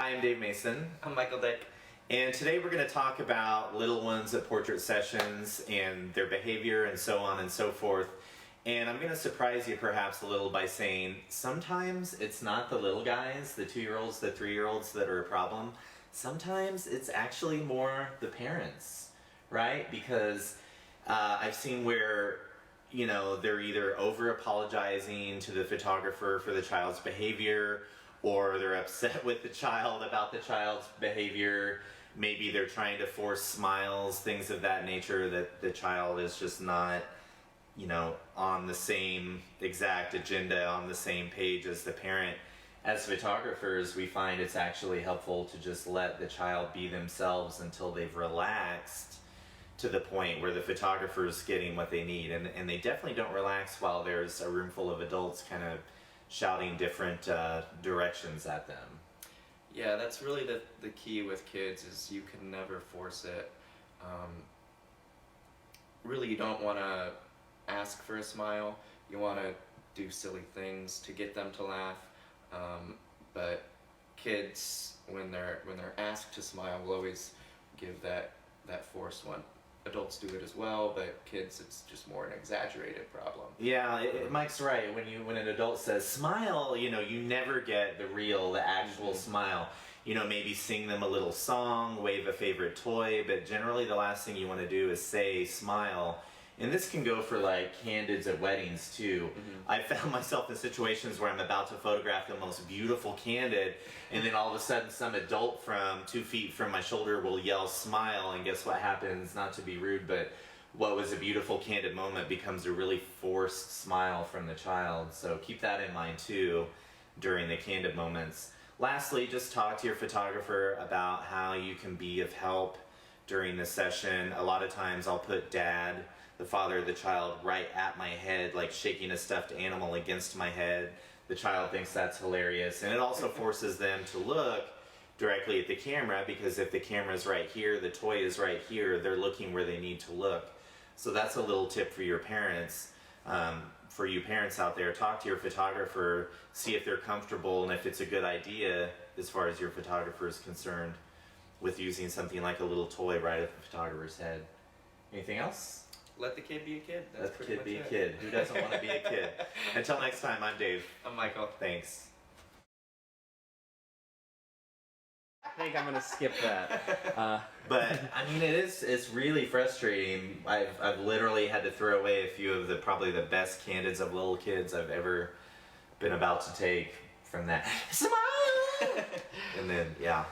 Hi, I'm Dave Mason, I'm Michael Dick. and today we're going to talk about little ones at portrait sessions and their behavior and so on and so forth. And I'm going to surprise you perhaps a little by saying sometimes it's not the little guys, the 2-year-olds, the 3-year-olds that are a problem. Sometimes it's actually more the parents, right? Because I've seen where they're either over apologizing to the photographer for the child's behavior, or they're upset with the child about the child's behavior. Maybe they're trying to force smiles, things of that nature, that the child is just not, on the same exact agenda, on the same page as the parent. As photographers, we find it's actually helpful to just let the child be themselves until they've relaxed to the point where the photographer's getting what they need. And they definitely don't relax while there's a room full of adults kind of shouting different directions at them. Yeah, that's really the key with kids, is you can never force it. Really, you don't want to ask for a smile. You want to do silly things to get them to laugh. But kids, when they're asked to smile, will always give that forced one. Adults do it as well, but kids, it's just more an exaggerated problem. Yeah, Mike's right. When an adult says smile, you never get the actual smile. Maybe sing them a little song, wave a favorite toy, but generally the last thing you want to do is say smile. And this can go for like candids at weddings too. I found myself in situations where I'm about to photograph the most beautiful candid, and then all of a sudden some adult from 2 feet from my shoulder will yell smile, and guess what happens? Not to be rude, but what was a beautiful candid moment becomes a really forced smile from the child. So keep that in mind too during the candid moments. Lastly, just talk to your photographer about how you can be of help during the session. A lot of times I'll put dad, the father of the child, right at my head, like shaking a stuffed animal against my head. The child thinks that's hilarious, and it also forces them to look directly at the camera, because if the camera's right here, the toy is right here, they're looking where they need to look. So that's a little tip for your parents. For you parents out there, talk to your photographer, see if they're comfortable and if it's a good idea, as far as your photographer is concerned, with using something like a little toy right at the photographer's head. Anything else? Let the kid be a kid. That's Let the pretty kid much be a it. kid. Who doesn't want to be a kid? Until next time, I'm Dave. I'm Michael. Thanks. I think I'm gonna skip that. But I mean, it's really frustrating. I've literally had to throw away a few of probably the best candids of little kids I've ever been about to take from that smile. And then, yeah.